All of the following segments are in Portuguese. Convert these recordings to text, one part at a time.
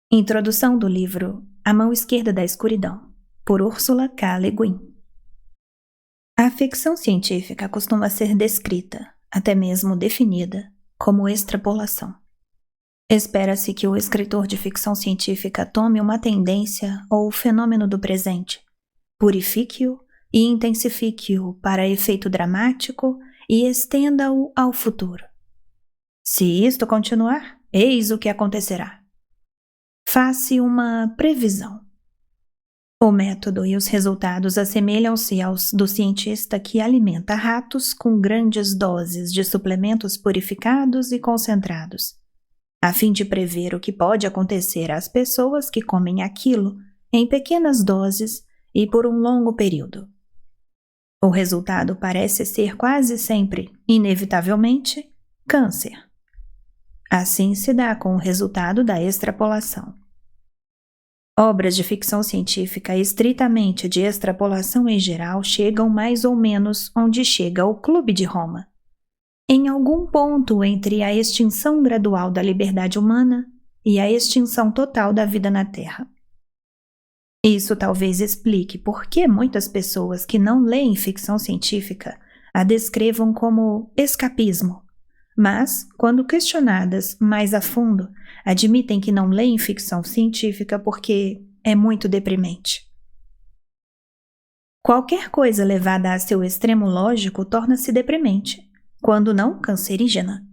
Introdução do livro A Mão Esquerda da Escuridão, por Ursula K. Le Guin. A ficção científica costuma ser descrita, até mesmo definida, como extrapolação. Espera-se que o escritor de ficção científica tome uma tendência ou fenômeno do presente, purifique-o e intensifique-o para efeito dramático e estenda-o ao futuro. Se isto continuar, eis o que acontecerá. Faça uma previsão. O método e os resultados assemelham-se aos do cientista que alimenta ratos com grandes doses de suplementos purificados e concentrados, a fim de prever o que pode acontecer às pessoas que comem aquilo em pequenas doses e por um longo período. O resultado parece ser quase sempre, inevitavelmente, câncer. Assim se dá com o resultado da extrapolação. Obras de ficção científica estritamente de extrapolação em geral chegam mais ou menos onde chega o Clube de Roma, em algum ponto entre a extinção gradual da liberdade humana e a extinção total da vida na Terra. Isso talvez explique por que muitas pessoas que não leem ficção científica a descrevam como escapismo, mas, quando questionadas mais a fundo, admitem que não leem ficção científica porque é muito deprimente. Qualquer coisa levada a seu extremo lógico torna-se deprimente, quando não cancerígena.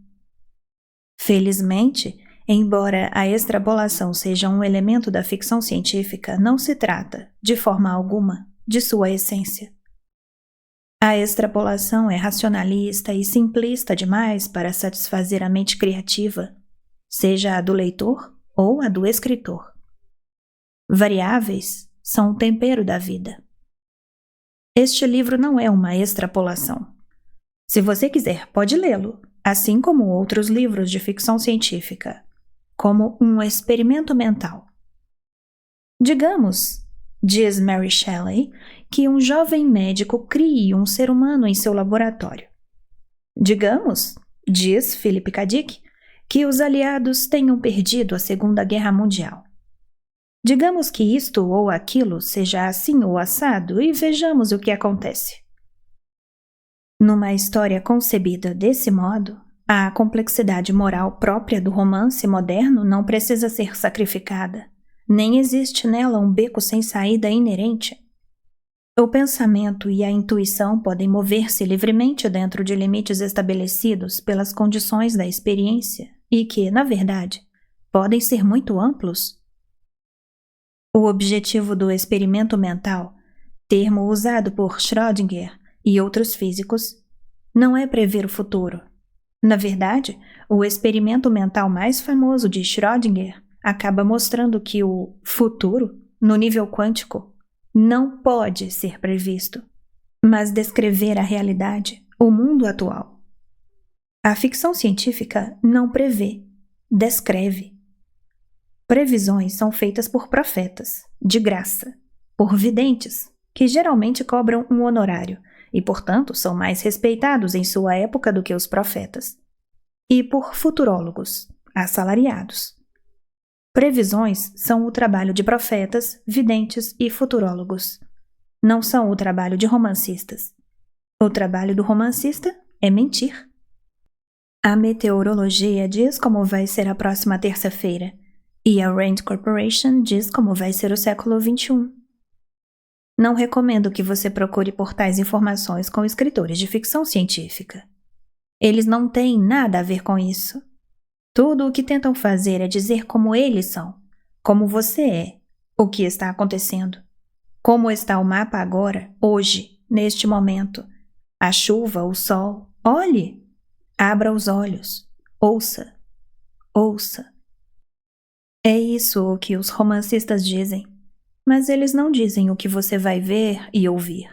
Felizmente, embora a extrapolação seja um elemento da ficção científica, não se trata, de forma alguma, de sua essência. A extrapolação é racionalista e simplista demais para satisfazer a mente criativa, seja a do leitor ou a do escritor. Variáveis são o tempero da vida. Este livro não é uma extrapolação. Se você quiser, pode lê-lo, assim como outros livros de ficção científica, como um experimento mental. Digamos, diz Mary Shelley, que um jovem médico crie um ser humano em seu laboratório. Digamos, diz Philip K. Dick, que os aliados tenham perdido a Segunda Guerra Mundial. Digamos que isto ou aquilo seja assim ou assado e vejamos o que acontece. Numa história concebida desse modo, a complexidade moral própria do romance moderno não precisa ser sacrificada, nem existe nela um beco sem saída inerente. O pensamento e a intuição podem mover-se livremente dentro de limites estabelecidos pelas condições da experiência e que, na verdade, podem ser muito amplos. O objetivo do experimento mental, termo usado por Schrödinger e outros físicos, não é prever o futuro. Na verdade, o experimento mental mais famoso de Schrödinger acaba mostrando que o futuro, no nível quântico, não pode ser previsto, mas descrever a realidade, o mundo atual. A ficção científica não prevê, descreve. Previsões são feitas por profetas, de graça, por videntes, que geralmente cobram um honorário e, portanto, são mais respeitados em sua época do que os profetas, e por futurólogos, assalariados. Previsões são o trabalho de profetas, videntes e futurólogos. Não são o trabalho de romancistas. O trabalho do romancista é mentir. A meteorologia diz como vai ser a próxima terça-feira, e a Rand Corporation diz como vai ser o século XXI. Não recomendo que você procure por tais informações com escritores de ficção científica. Eles não têm nada a ver com isso. Tudo o que tentam fazer é dizer como eles são, como você é, o que está acontecendo, como está o mapa agora, hoje, neste momento. A chuva, o sol, olhe, abra os olhos, ouça, ouça. É isso o que os romancistas dizem, mas eles não dizem o que você vai ver e ouvir.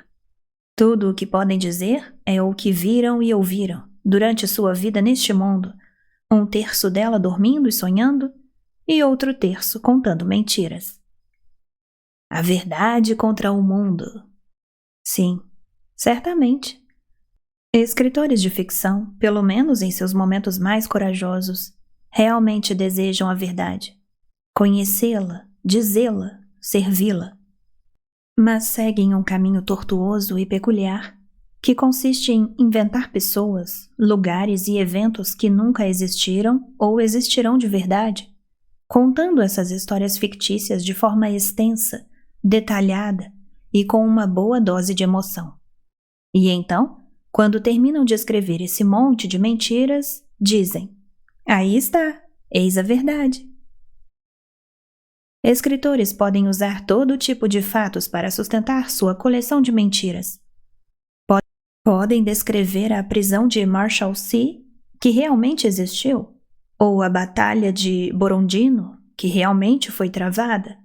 Tudo o que podem dizer é o que viram e ouviram durante sua vida neste mundo, um terço dela dormindo e sonhando, e outro terço contando mentiras. A verdade contra o mundo. Sim, certamente. Escritores de ficção, pelo menos em seus momentos mais corajosos, realmente desejam a verdade. conhecê-la, dizê-la, servi-la. Mas seguem um caminho tortuoso e peculiar, que consiste em inventar pessoas, lugares e eventos que nunca existiram ou existirão de verdade, contando essas histórias fictícias de forma extensa, detalhada e com uma boa dose de emoção. E então, quando terminam de escrever esse monte de mentiras, dizem: aí está, eis a verdade. Escritores podem usar todo tipo de fatos para sustentar sua coleção de mentiras. Podem descrever a prisão de Marshall C., que realmente existiu, ou a Batalha de Borondino, que realmente foi travada,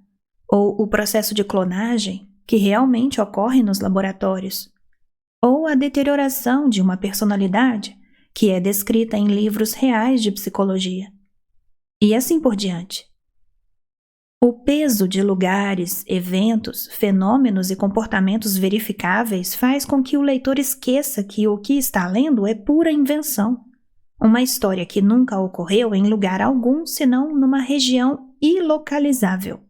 ou o processo de clonagem, que realmente ocorre nos laboratórios, ou a deterioração de uma personalidade, que é descrita em livros reais de psicologia. E assim por diante. O peso de lugares, eventos, fenômenos e comportamentos verificáveis faz com que o leitor esqueça que o que está lendo é pura invenção, uma história que nunca ocorreu em lugar algum senão numa região ilocalizável,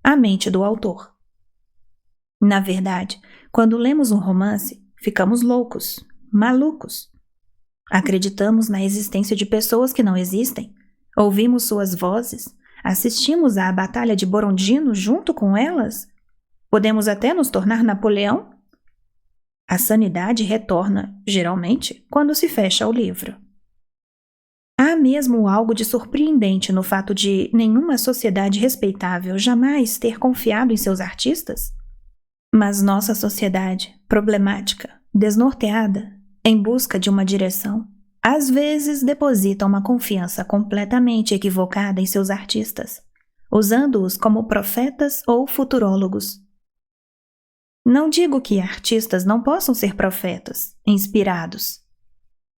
a mente do autor. Na verdade, quando lemos um romance, ficamos loucos, malucos. Acreditamos na existência de pessoas que não existem, ouvimos suas vozes, assistimos à Batalha de Borondino junto com elas? Podemos até nos tornar Napoleão? A sanidade retorna, geralmente, quando se fecha o livro. Há mesmo algo de surpreendente no fato de nenhuma sociedade respeitável jamais ter confiado em seus artistas? Mas nossa sociedade, problemática, desnorteada, em busca de uma direção, às vezes deposita uma confiança completamente equivocada em seus artistas, usando-os como profetas ou futurólogos. Não digo que artistas não possam ser profetas, inspirados,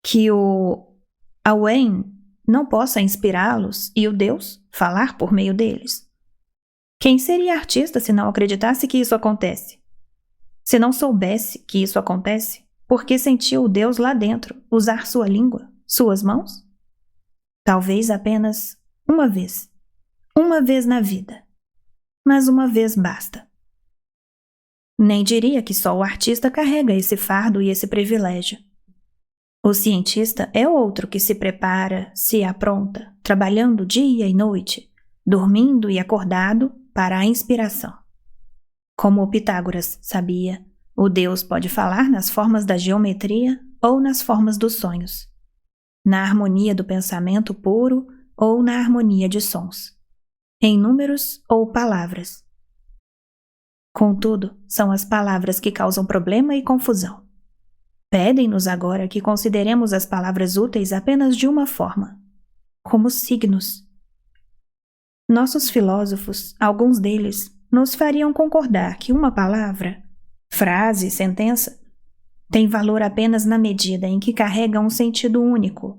que o Awen não possa inspirá-los e o Deus falar por meio deles. Quem seria artista se não acreditasse que isso acontece? Se não soubesse que isso acontece, por que sentiu o Deus lá dentro usar sua língua, suas mãos? Talvez apenas uma vez na vida, mas uma vez basta. Nem diria que só o artista carrega esse fardo e esse privilégio. O cientista é outro que se prepara, se apronta, trabalhando dia e noite, dormindo e acordado para a inspiração. Como o Pitágoras sabia, o Deus pode falar nas formas da geometria ou nas formas dos sonhos, na harmonia do pensamento puro ou na harmonia de sons, em números ou palavras. Contudo, são as palavras que causam problema e confusão. Pedem-nos agora que consideremos as palavras úteis apenas de uma forma, como signos. Nossos filósofos, alguns deles, nos fariam concordar que uma palavra, frase, sentença, tem valor apenas na medida em que carrega um sentido único,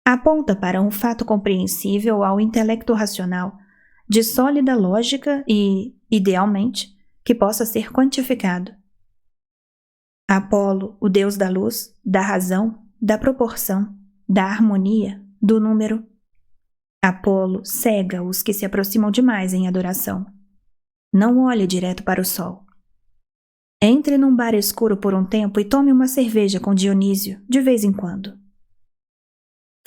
aponta para um fato compreensível ao intelecto racional, de sólida lógica e, idealmente, que possa ser quantificado. Apolo, o deus da luz, da razão, da proporção, da harmonia, do número. Apolo cega os que se aproximam demais em adoração. Não olhe direto para o sol. Entre num bar escuro por um tempo e tome uma cerveja com Dionísio, de vez em quando.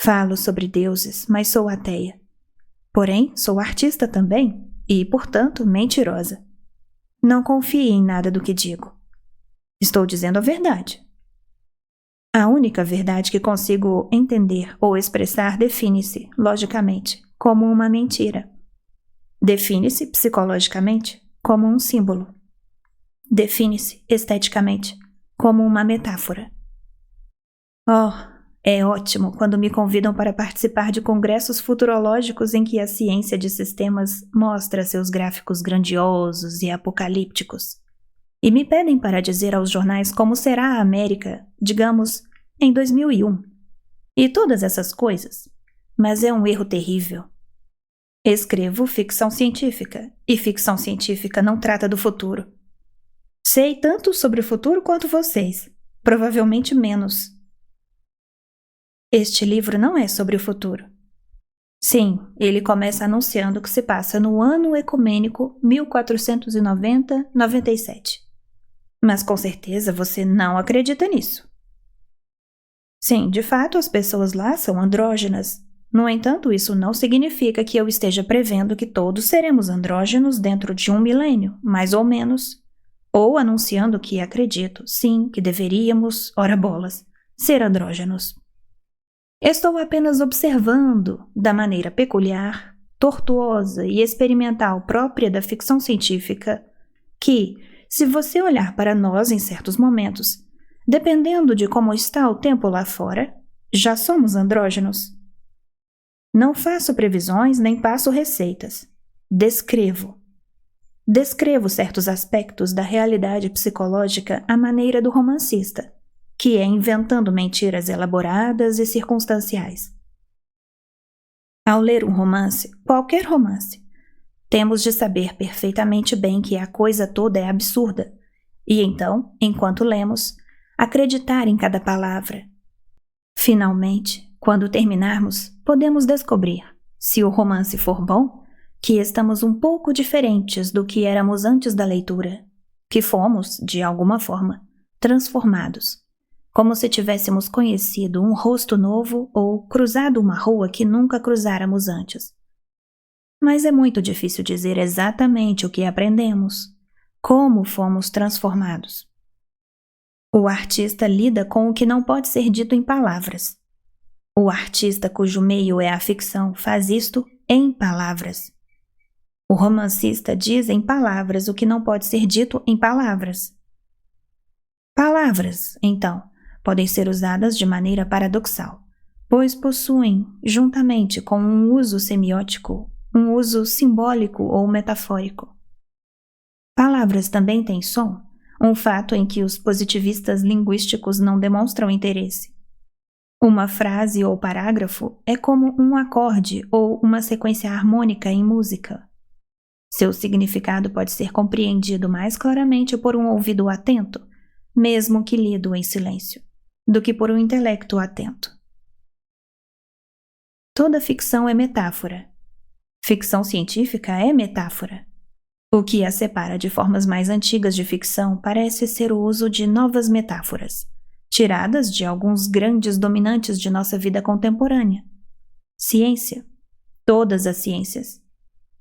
Falo sobre deuses, mas sou ateia. Porém, sou artista também e, portanto, mentirosa. Não confie em nada do que digo. Estou dizendo a verdade. A única verdade que consigo entender ou expressar define-se, logicamente, como uma mentira. Define-se, psicologicamente, como um símbolo. Define-se, esteticamente, como uma metáfora. Oh, é ótimo quando me convidam para participar de congressos futurológicos em que a ciência de sistemas mostra seus gráficos grandiosos e apocalípticos. E me pedem para dizer aos jornais como será a América, digamos, em 2001. E todas essas coisas. Mas é um erro terrível. Escrevo ficção científica, e ficção científica não trata do futuro. Sei tanto sobre o futuro quanto vocês, provavelmente menos. Este livro não é sobre o futuro. Sim, ele começa anunciando que se passa no ano ecumênico 1490-97. Mas com certeza você não acredita nisso. Sim, de fato as pessoas lá são andrógenas. No entanto, isso não significa que eu esteja prevendo que todos seremos andrógenos dentro de 1 milênio, mais ou menos. Ou anunciando que acredito, sim, que deveríamos, ora bolas, ser andrógenos. Estou apenas observando, da maneira peculiar, tortuosa e experimental própria da ficção científica, que, se você olhar para nós em certos momentos, dependendo de como está o tempo lá fora, já somos andrógenos. Não faço previsões nem passo receitas. Descrevo. Descrevo certos aspectos da realidade psicológica à maneira do romancista, que é inventando mentiras elaboradas e circunstanciais. Ao ler um romance, qualquer romance, temos de saber perfeitamente bem que a coisa toda é absurda, e então, enquanto lemos, acreditar em cada palavra. Finalmente, quando terminarmos, podemos descobrir, se o romance for bom, que estamos um pouco diferentes do que éramos antes da leitura, que fomos, de alguma forma, transformados, como se tivéssemos conhecido um rosto novo ou cruzado uma rua que nunca cruzáramos antes. Mas é muito difícil dizer exatamente o que aprendemos, como fomos transformados. O artista lida com o que não pode ser dito em palavras. O artista cujo meio é a ficção faz isto em palavras. O romancista diz em palavras o que não pode ser dito em palavras. Palavras, então, podem ser usadas de maneira paradoxal, pois possuem, juntamente com um uso semiótico, um uso simbólico ou metafórico. Palavras também têm som, um fato em que os positivistas linguísticos não demonstram interesse. Uma frase ou parágrafo é como um acorde ou uma sequência harmônica em música. Seu significado pode ser compreendido mais claramente por um ouvido atento, mesmo que lido em silêncio, do que por um intelecto atento. Toda ficção é metáfora. Ficção científica é metáfora. O que a separa de formas mais antigas de ficção parece ser o uso de novas metáforas, tiradas de alguns grandes dominantes de nossa vida contemporânea. Ciência. Todas as ciências.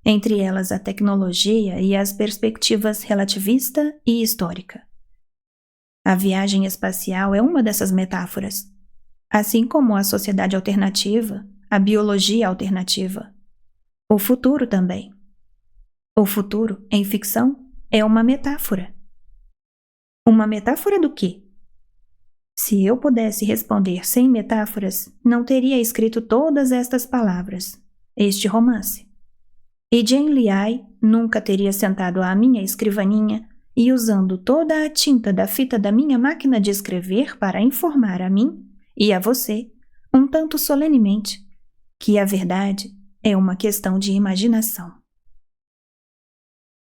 Entre elas a tecnologia e as perspectivas relativista e histórica. A viagem espacial é uma dessas metáforas, assim como a sociedade alternativa, a biologia alternativa. O futuro também. O futuro, em ficção, é uma metáfora. Uma metáfora do quê? Se eu pudesse responder sem metáforas, não teria escrito todas estas palavras, este romance. E Jane Liai nunca teria sentado à minha escrivaninha e usando toda a tinta da fita da minha máquina de escrever para informar a mim e a você, um tanto solenemente, que a verdade é uma questão de imaginação.